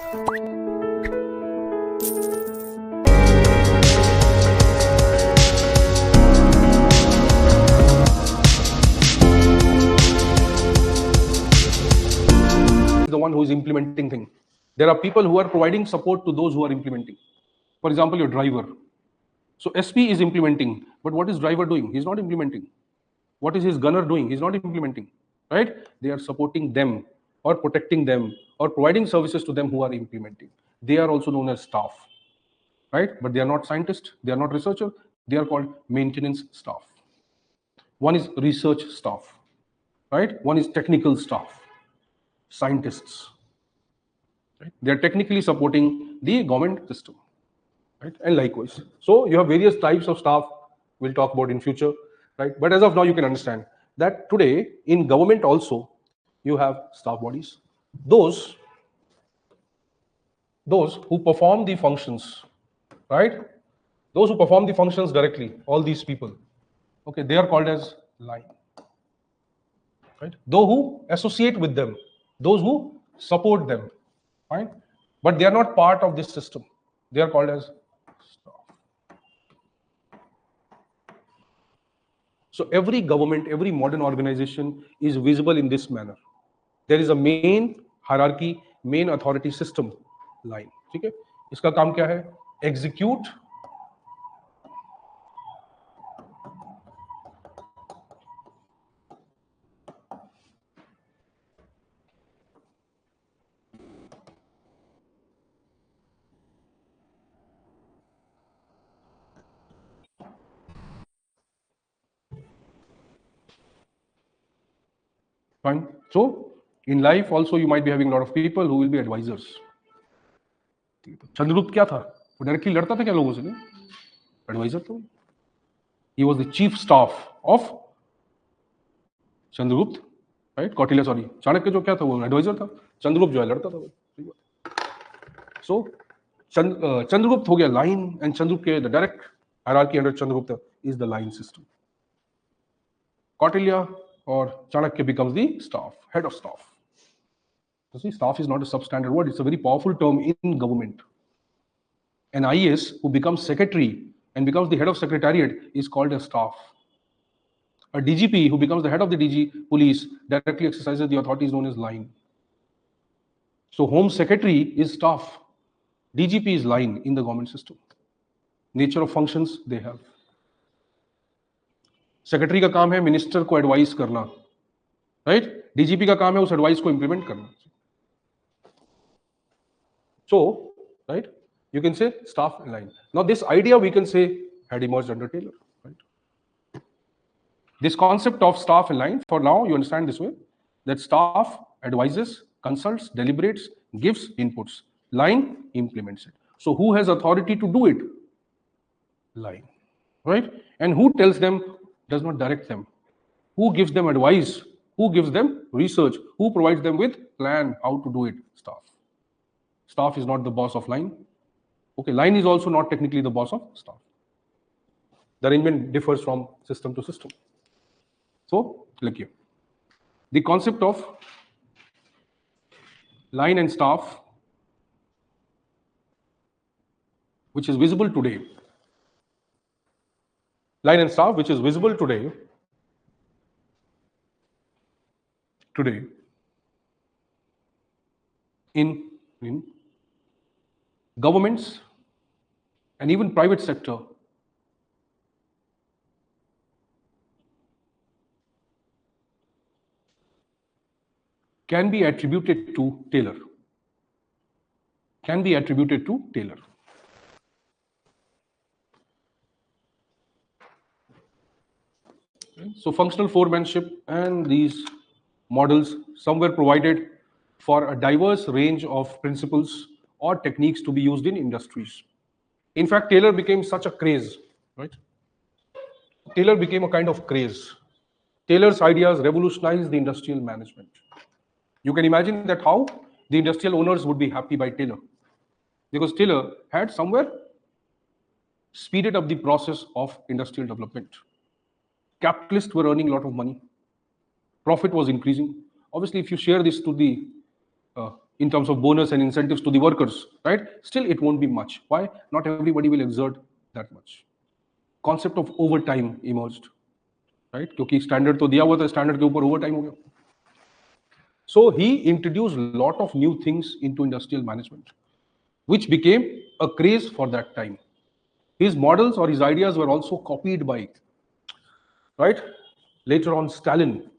The one who is implementing thing. There are people who are providing support to those who are implementing. For example, your driver. So SP is implementing, but what is driver doing? He's not implementing. What is his gunner doing? He's not implementing, right? They are supporting them or protecting them or providing services to them who are implementing. They are also known as staff, right? But they are not scientists, they are not researchers, they are called maintenance staff. One is research staff, right? One is technical staff, scientists, right? They are technically supporting the government system, right? And likewise. So you have various types of staff we'll talk about in future, right? But as of now, you can understand that today in government also, you have staff bodies. Those who perform the functions, right? Those who perform the functions directly, all these people, okay, they are called as line, right? Those who associate with them, those who support them, right? But they are not part of this system. They are called as staff. So every government, every modern organization is visible in this manner. There is a main hierarchy, main authority system line. ठीक है? इसका काम क्या है? Execute fine. So in life also you might be having a lot of people who will be advisors. Chandragupta क्या था? वो directly लड़ता था क्या लोगों से? एडवाइजर तो. He was the chief staff of Chandragupta, right? Kautilya, sorry, Chanakya जो क्या था वो एडवाइजर था. चंद्रगुप्त जो है लड़ता था. सो चंद्रगुप्त हो गया लाइन, एंड चंद्रगुप्त के the direct hierarchy under Chandragupta is the line system. Kautilya or Chanakya becomes the staff, head of staff. You see, staff is not a substandard word, it's a very powerful term in government. An IAS who becomes secretary and becomes the head of secretariat is called a staff. A DGP who becomes the head of the DG police directly exercises the authority is known as line. So Home Secretary is staff, DGP is line in the government system. Nature of functions they have. Secretary का काम है minister को advice करना, right? DGP का काम है उस advice को इंप्लीमेंट करना. सो right, you can say staff line. Now this idea we can say had emerged under Taylor, right? This concept of staff line, for now you understand this way, that staff advises, consults, deliberates, gives inputs, line implements it. So who has authority to do it? Line, right? And who tells them, does not direct them? Who gives them advice? Who gives them research? Who provides them with plan how to do it? Staff. Staff is not the boss of line. Okay, line is also not technically the boss of staff. The arrangement differs from system to system. So, click here. The concept of line and staff, which is visible today, line and staff, which is visible today in governments and even private sector, can be attributed to Taylor. Can be attributed to Taylor. So functional foremanship and these models, some were provided for a diverse range of principles or techniques to be used in industries. In fact, Taylor became such a craze, right? Taylor became a kind of craze. Taylor's ideas revolutionized the industrial management. You can imagine that how the industrial owners would be happy by Taylor, because Taylor had somewhere speeded up the process of industrial development. Capitalists were earning a lot of money. Profit was increasing. Obviously, if you share this to the in terms of bonus and incentives to the workers, right? Still, it won't be much. Why? Not everybody will exert that much. Concept of overtime emerged, right? क्योंकि standard तो दिया हुआ था, standard के ऊपर overtime हो गया. So he introduced a lot of new things into industrial management, which became a craze for that time. His models or his ideas were also copied by, right? Later on, Stalin.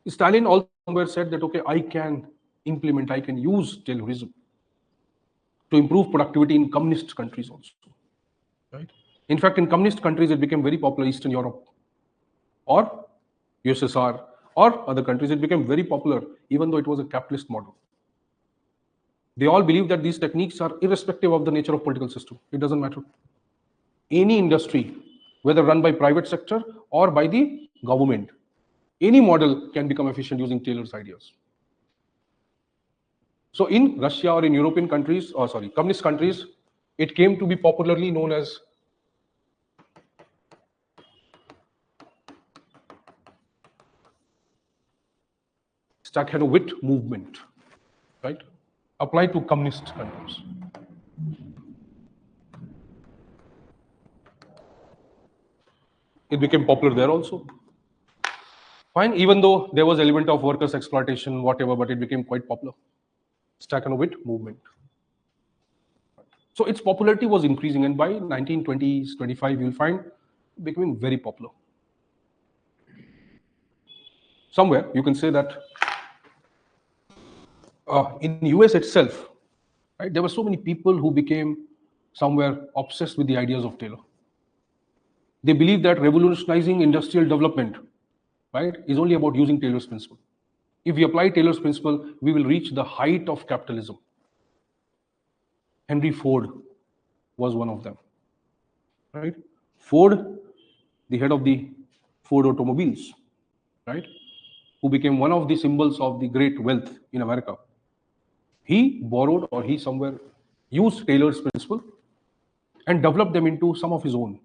Stalin also somewhere said that, okay, I can use Taylorism to improve productivity in communist countries also, right? In fact, in communist countries, it became very popular, Eastern Europe or USSR or other countries, it became very popular, even though it was a capitalist model. They all believe that these techniques are irrespective of the nature of political system. It doesn't matter. Any industry, whether run by private sector or by the government, any model can become efficient using Taylor's ideas. So in Russia or in European countries, or sorry, communist countries, it came to be popularly known as Stakhanowitz movement, right? Applied to communist countries. It became popular there also. Fine, even though there was element of workers' exploitation, whatever, but it became quite popular. Stakhanowitz movement. So its popularity was increasing, and by 1920s, 25, you'll find it becoming very popular. Somewhere you can say that in US itself, right, there were so many people who became somewhere obsessed with the ideas of Taylor. They believe that revolutionizing industrial development, right, is only about using Taylor's principle. If we apply Taylor's principle, we will reach the height of capitalism. Henry Ford was one of them, right? Ford, the head of the Ford automobiles, right, who became one of the symbols of the great wealth in America. He borrowed, or he somewhere used Taylor's principle and developed them into some of his own,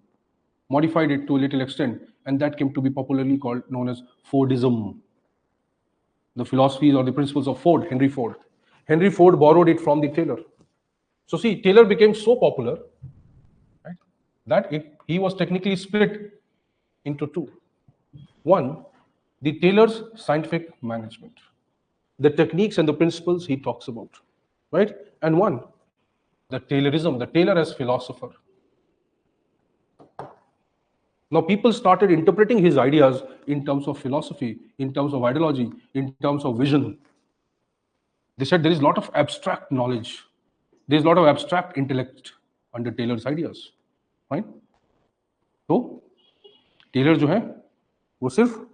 modified it to a little extent, and that came to be popularly known as Fordism. The philosophies or the principles of Ford, Henry Ford. Henry Ford borrowed it from the Taylor. So see, Taylor became so popular, right, that he was technically split into two. One, the Taylor's scientific management, the techniques and the principles he talks about, right? And one, the Taylorism, the Taylor as philosopher. Now people started interpreting his ideas in terms of philosophy, in terms of ideology, in terms of vision. They said there is a lot of abstract knowledge, there is a lot of abstract intellect under Taylor's ideas, right? So Taylor जो है वो सिर्फ,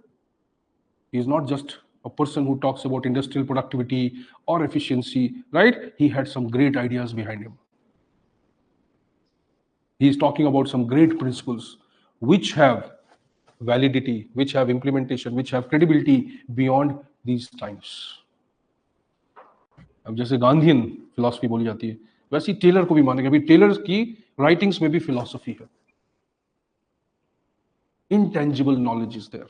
he is not just a person who talks about industrial productivity or efficiency, right? He had some great ideas behind him. He is talking about some great principles which have validity, which have implementation, which have credibility beyond these times. अब जैसे Gandhian philosophy बोली जाती है, वैसे ही Taylor को भी मानेंगे. अभी टेलर की राइटिंग्स में भी फिलॉसफी है. Intangible knowledge is there.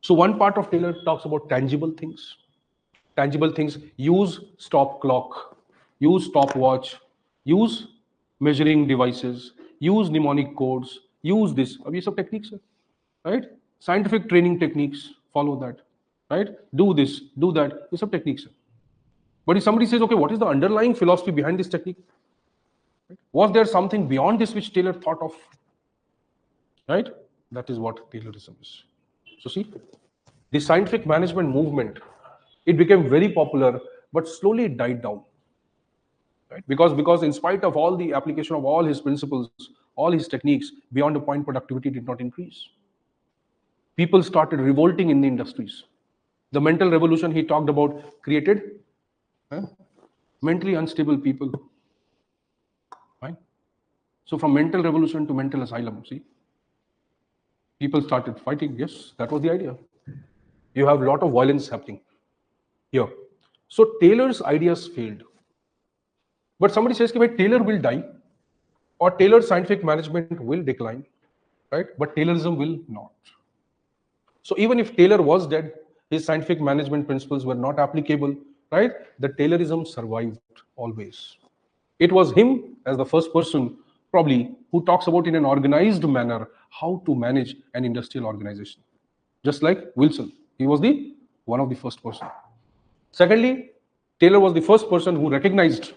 So one part of Taylor talks about tangible things. Tangible things, use stop clock, use stopwatch, use measuring devices, use mnemonic codes, use this. अब ये सब techniques है, right? Scientific training techniques, follow that, right? Do this, do that. ये सब techniques है. But if somebody says, okay, what is the underlying philosophy behind this technique? Right? Was there something beyond this which Taylor thought of? Right? That is what Taylorism is. So see, the scientific management movement, it became very popular, but slowly it died down. Right? Because in spite of all the application of all his principles, all his techniques, beyond a point productivity did not increase. People started revolting in the industries. The mental revolution he talked about created mentally unstable people. Right? So from mental revolution to mental asylum, see? People started fighting. Yes, that was the idea. You have a lot of violence happening here. So Taylor's ideas failed. But somebody says that Taylor will die, or Taylor's scientific management will decline, right? But Taylorism will not. So even if Taylor was dead, his scientific management principles were not applicable right? The Taylorism survived always. It was him as the first person, probably, who talks about in an organized manner how to manage an industrial organization. Just like Wilson, he was the one of the first person. Secondly, Taylor was the first person who recognized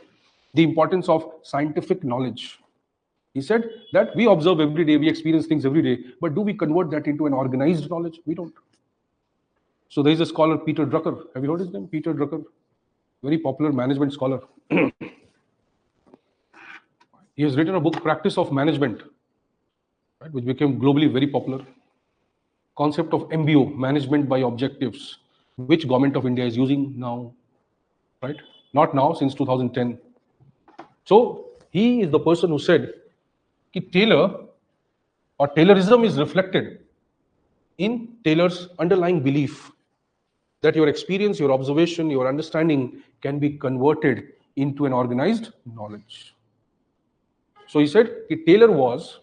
the importance of scientific knowledge. He said that we observe every day, we experience things every day, but do we convert that into an organized knowledge? We don't. So there is a scholar, Peter Drucker. Have you heard his name? Peter Drucker, very popular management scholar. He has written a book, Practice of Management, right, which became globally very popular. Concept of MBO, management by objectives, which government of India is using now, right? Not now, since 2010. So he is the person who said that Taylor or Taylorism is reflected in Taylor's underlying belief that your experience, your observation, your understanding can be converted into an organized knowledge. So he said Taylor was,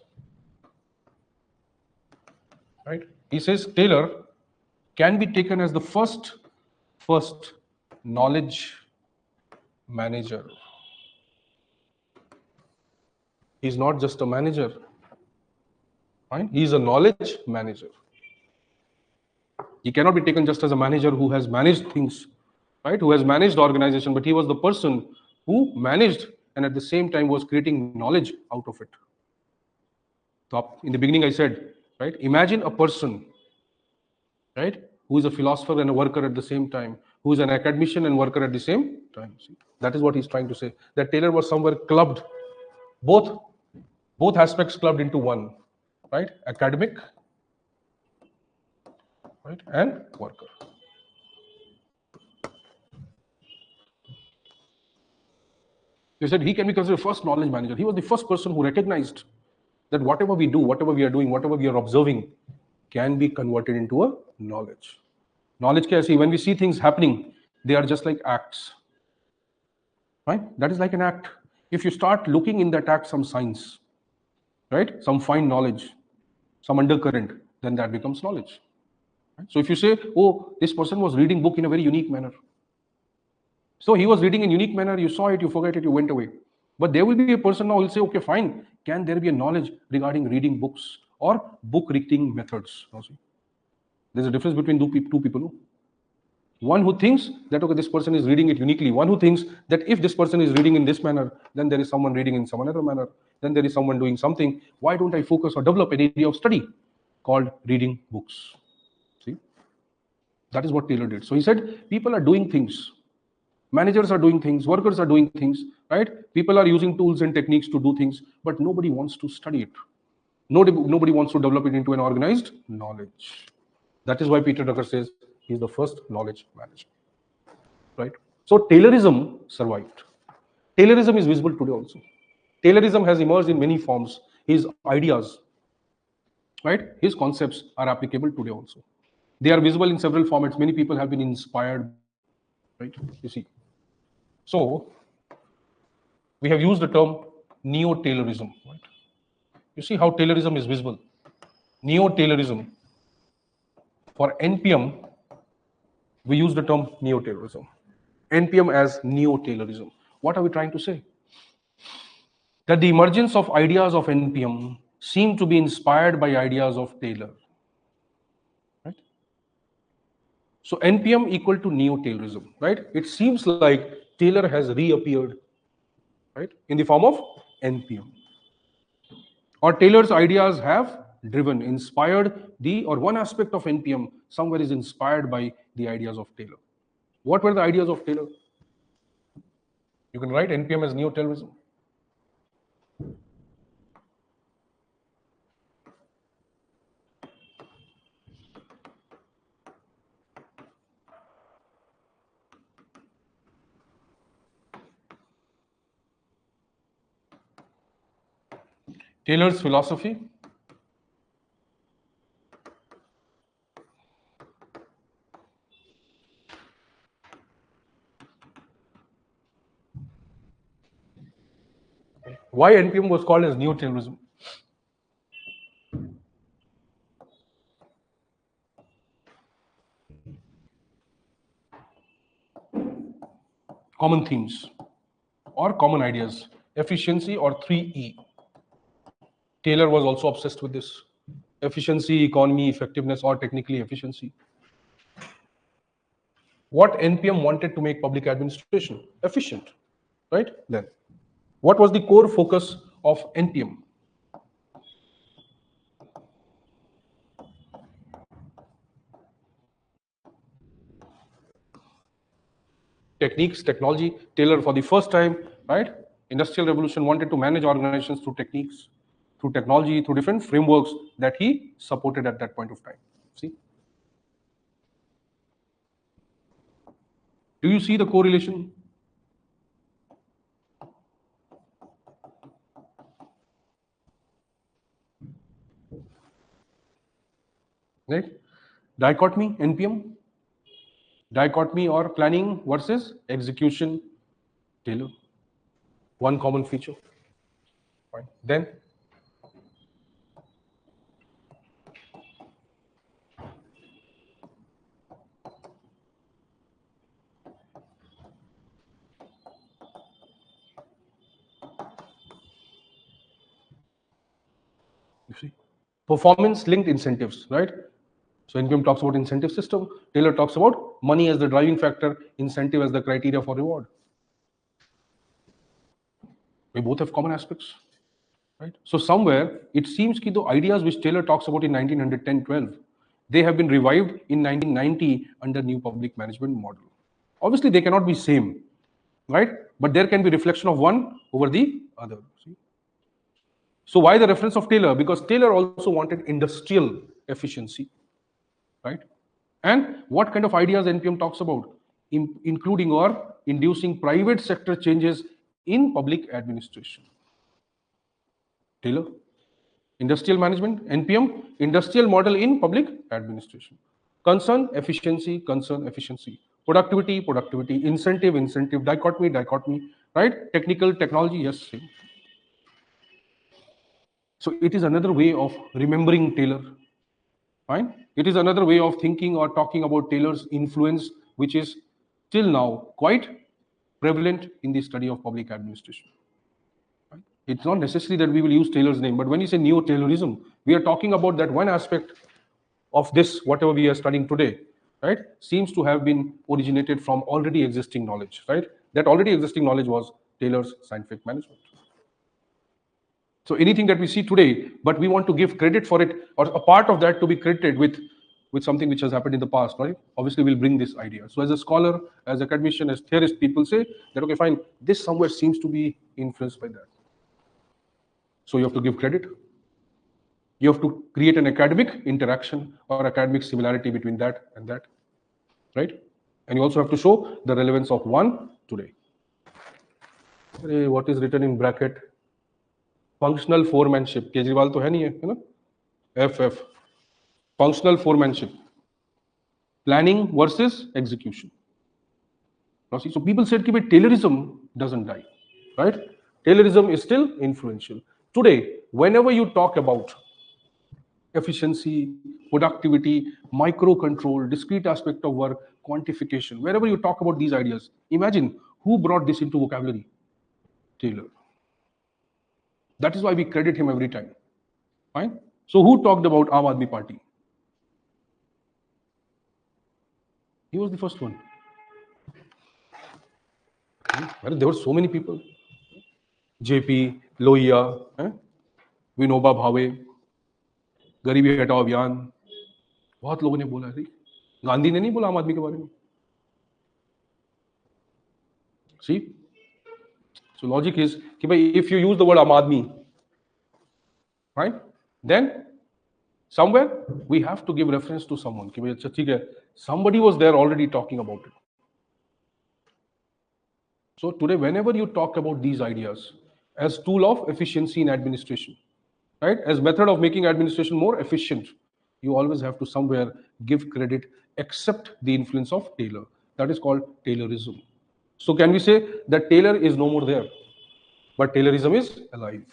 right? He says Taylor can be taken as the first knowledge manager. He's not just a manager, right? He's a knowledge manager. He cannot be taken just as a manager who has managed things, right? Who has managed organization, but he was the person who managed and at the same time was creating knowledge out of it. So in the beginning I said, right? Imagine a person, right, who is a philosopher and a worker at the same time, who is an academician and worker at the same time. See, that is what he's trying to say. That Taylor was somewhere clubbed, both aspects clubbed into one, right? Academic, right, and worker. They said he can be considered first knowledge manager. He was the first person who recognized that whatever we do, whatever we are doing, whatever we are observing, can be converted into a knowledge. Knowledge can see when we see things happening, they are just like acts. Right? That is like an act. If you start looking in that act some signs, right? Some fine knowledge, some undercurrent, then that becomes knowledge. Right? So if you say, oh, this person was reading book in a very unique manner. So he was reading in unique manner, you saw it, you forget it, you went away. But there will be a person now who will say, okay, fine, can there be a knowledge regarding reading books or book reading methods? There's a difference between two people. No? One who thinks that, okay, this person is reading it uniquely. One who thinks that if this person is reading in this manner, then there is someone reading in some other manner. Then there is someone doing something. Why don't I focus or develop an area of study called reading books? See? That is what Taylor did. So he said, people are doing things. Managers are doing things, workers are doing things, right? People are using tools and techniques to do things, but nobody wants to study it. Nobody wants to develop it into an organized knowledge. That is why Peter Drucker says he's the first knowledge manager, right? So Taylorism survived. Taylorism is visible today also. Taylorism has emerged in many forms. His ideas, right? His concepts are applicable today also. They are visible in several formats. Many people have been inspired, right? You see. So we have used the term neo-Taylorism, right? You see how Taylorism is visible. Neo-Taylorism. For NPM, we use the term neo-Taylorism. NPM as neo-Taylorism. What are we trying to say? That the emergence of ideas of NPM seem to be inspired by ideas of Taylor. Right? So NPM equal to neo-Taylorism, right? It seems like Taylor has reappeared, right, in the form of NPM. Or Taylor's ideas have driven, inspired or one aspect of NPM somewhere is inspired by the ideas of Taylor. What were the ideas of Taylor? You can write NPM as neo-Taylorism. Taylor's philosophy. Why NPM was called as neo-Taylorism? common themes or common ideas, efficiency or 3E. Taylor was also obsessed with this. Efficiency, economy, effectiveness, or technically efficiency. What NPM wanted to make public administration efficient, right? Then, what was the core focus of NPM? Techniques, technology. Taylor, for the first time, right? Industrial Revolution wanted to manage organizations through techniques, through technology, through different frameworks that he supported at that point of time. See? Do you see the correlation? Right? Dichotomy, NPM. Dichotomy or planning versus execution, Taylor. One common feature. Fine. Then, you see, performance-linked incentives, right? So NPM talks about incentive system. Taylor talks about money as the driving factor, incentive as the criteria for reward. We both have common aspects, right? So somewhere it seems that the ideas which Taylor talks about in 1910-12, they have been revived in 1990 under new public management model. Obviously, they cannot be same, right? But there can be reflection of one over the other. See? So why the reference of Taylor? Because Taylor also wanted industrial efficiency, right? And what kind of ideas NPM talks about? Including or inducing private sector changes in public administration. Taylor, industrial management, NPM, industrial model in public administration. Concern, efficiency, productivity, incentive, dichotomy, right? Technical, technology, yes, same. So it is another way of remembering Taylor. Fine. It is another way of thinking or talking about Taylor's influence, which is till now quite prevalent in the study of public administration. Right? It's not necessary that we will use Taylor's name, but when you say neo-Taylorism, we are talking about that one aspect of this, whatever we are studying today, right, seems to have been originated from already existing knowledge, right? That already existing knowledge was Taylor's scientific management. So anything that we see today, but we want to give credit for it, or a part of that to be credited with something which has happened in the past, right? Obviously, we'll bring this idea. So as a scholar, as academician, as theorist, people say that, okay, fine, this somewhere seems to be influenced by that. So you have to give credit. You have to create an academic interaction or academic similarity between that and that, right? And you also have to show the relevance of one today. What is written in bracket? Functional foremanship. Kejriwal तो है नहीं है ना? FF. Functional foremanship. Planning versus execution. Now see, so people said that Taylorism doesn't die, right? Taylorism is still influential. Today, whenever you talk about efficiency, productivity, micro-control, discrete aspect of work, quantification, wherever you talk about these ideas, imagine who brought this into vocabulary? Taylor. That is why we credit him every time. Fine? So who talked about Aam Aadmi Party? He was the first one. There were so many people. JP, Lohia, Vinoba Bhave, गरीबी हटाओ अभियान, बहुत लोगों ने बोला है. गांधी ने नहीं बोला आम आदमी के बारे में. See? So logic is कि भाई if you use the word आम आदमी, right? Then somewhere we have to give reference to someone कि भाई अच्छा ठीक है, somebody was there already talking about it. So today whenever you talk about these ideas as tool of efficiency in administration, right, as method of making administration more efficient, you always have to somewhere give credit, accept the influence of Taylor. That is called Taylorism. So can we say that Taylor is no more there, but Taylorism is alive?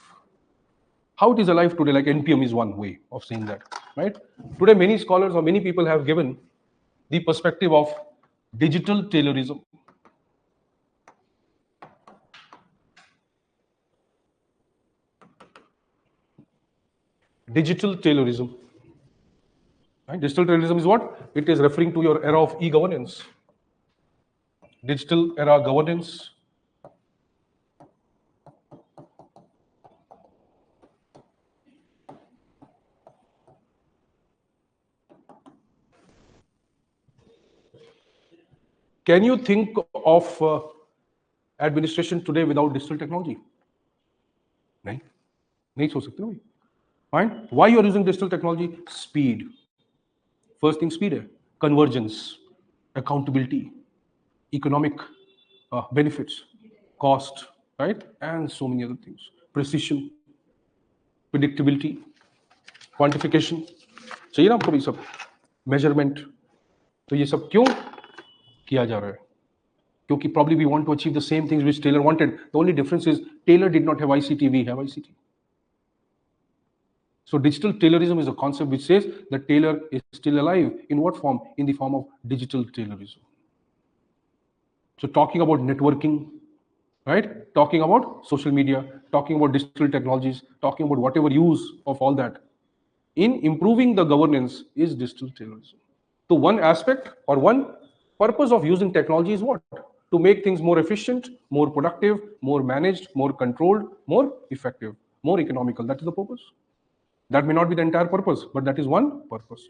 How it is alive today, like NPM is one way of saying that, right? Today many scholars or many people have given the perspective of digital Taylorism. Digital Taylorism. Right? Digital Taylorism is what? It is referring to your era of e-governance. Digital era governance. Can you think of administration today without digital technology? नहीं नहीं सोच सकते ना भाई. Fine. Why you are using digital technology? Speed. First thing, speed है. Convergence, accountability, economic benefits, cost, right, and so many other things. Precision, predictability, quantification. चाहिए ना आपको भी सब. Measurement. तो ये सब क्यों किया जा रहा है? क्योंकि probably we want to achieve the same things which Taylor wanted. The only difference is Taylor did not have ICT, we have ICT. So digital Taylorism is a concept which says that Taylor is still alive. In what form? In the form of digital Taylorism. So talking about networking, right? Talking about social media, talking about digital technologies, talking about whatever use of all that in improving the governance is digital Taylorism. So one aspect or one purpose of using technology is what? To make things more efficient, more productive, more managed, more controlled, more effective, more economical. That is the purpose. That may not be the entire purpose, but that is one purpose.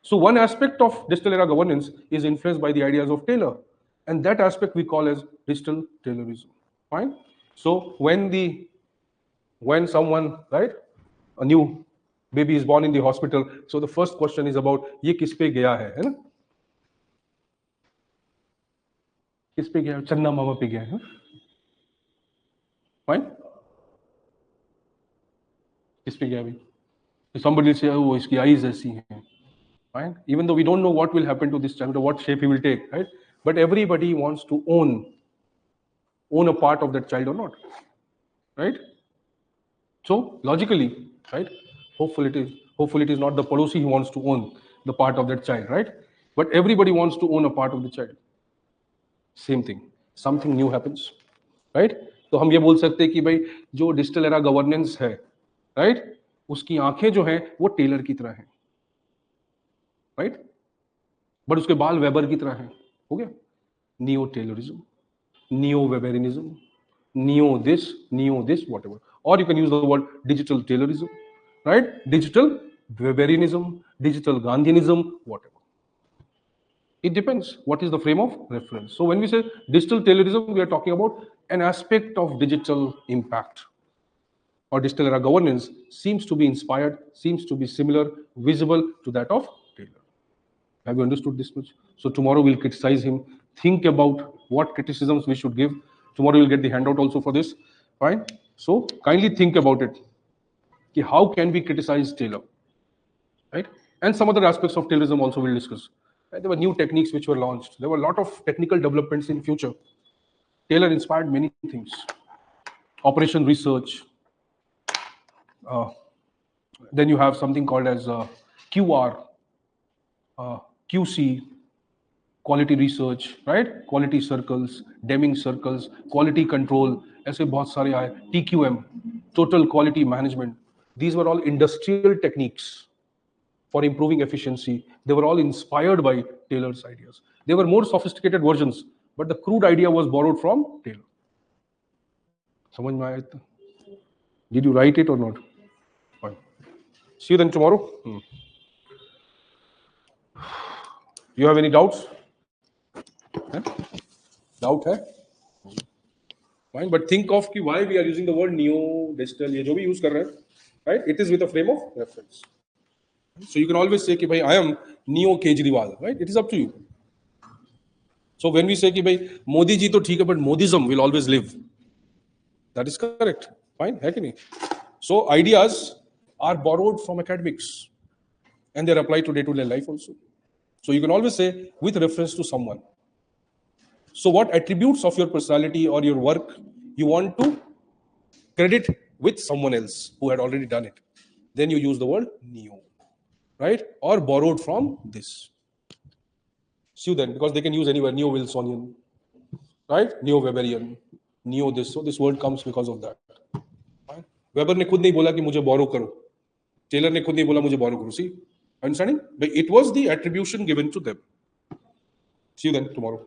So one aspect of digital era governance is influenced by the ideas of Taylor, and that aspect we call as digital Taylorism. Fine. So when someone, right, a new baby is born in the hospital, so the first question is about ये किस पे गया है ना? किस पे गया? चन्ना मामा पे गया है. Fine. किस पे गया अभी? Somebody will say, oh, इसकी eyes ऐसी हैं. Fine. Even though we don't know what will happen to this child or what shape he will take, right? But everybody wants to own a part of that child or not, right? So logically, right? Hopefully it is not the Pelosi who wants to own the part of that child, right? But everybody wants to own a part of the child. Same thing. Something new happens, right? तो हम ये बोल सकते हैं कि भाई जो digital era governance है, right? उसकी आंखें जो हैं वो टेलर की तरह हैं, right? बट उसके बाल वेबर की तरह हैं. हो गया? Neo Taylorism, Neo Weberianism, Neo this, whatever. Or you can use the word digital Taylorism, right? Digital Weberianism, digital Gandhianism, whatever. It depends what is the frame of reference. So when we say digital Taylorism, we are talking about an aspect of digital impact or digital era governance seems to be inspired, seems to be similar, visible to that of Taylor. Have you understood this much? So tomorrow we'll criticize him. Think about what criticisms we should give. Tomorrow you'll get the handout also for this. Fine. So kindly think about it. How can we criticize Taylor? Right? And some other aspects of Taylorism also we'll discuss. Right? There were new techniques which were launched. There were a lot of technical developments in future. Taylor inspired many things. Operation research. Then you have something called as QR, QC, quality research, right? Quality circles, Deming circles, quality control, ऐसे बहुत सारे आए. TQM, total quality management. These were all industrial techniques for improving efficiency. They were all inspired by Taylor's ideas. They were more sophisticated versions, but the crude idea was borrowed from Taylor. समझ में आया? Did you write it or not? Fine. See you then tomorrow. You have any doubts? Doubt है? Fine, but think of कि why we are using the word neo, digital, ये जो भी use कर रहे हैं, right? It is with a frame of reference. So you can always say कि भाई I am neo 𝐃𝐨𝐰𝐧𝐥𝐨𝐚𝐝, right? It is up to you. So when we say कि भाई मोदी जी तो ठीक है, but Modism will always live. That is correct. Fine, है कि नहीं? So ideas are borrowed from academics, and they are applied to day-to-day life also. So you can always say with reference to someone. So what attributes of your personality or your work you want to credit with someone else who had already done it? Then you use the word neo, right? Or borrowed from this. See then, because they can use anywhere, neo-Wilsonian, right? Neo-Weberian, neo this. So this word comes because of that. Weber ने खुद नहीं बोला कि मुझे borrow करो. Taylor ने खुद नहीं बोला मुझे बोरो करो. See, understanding? But it was the attribution given to them. See you then tomorrow.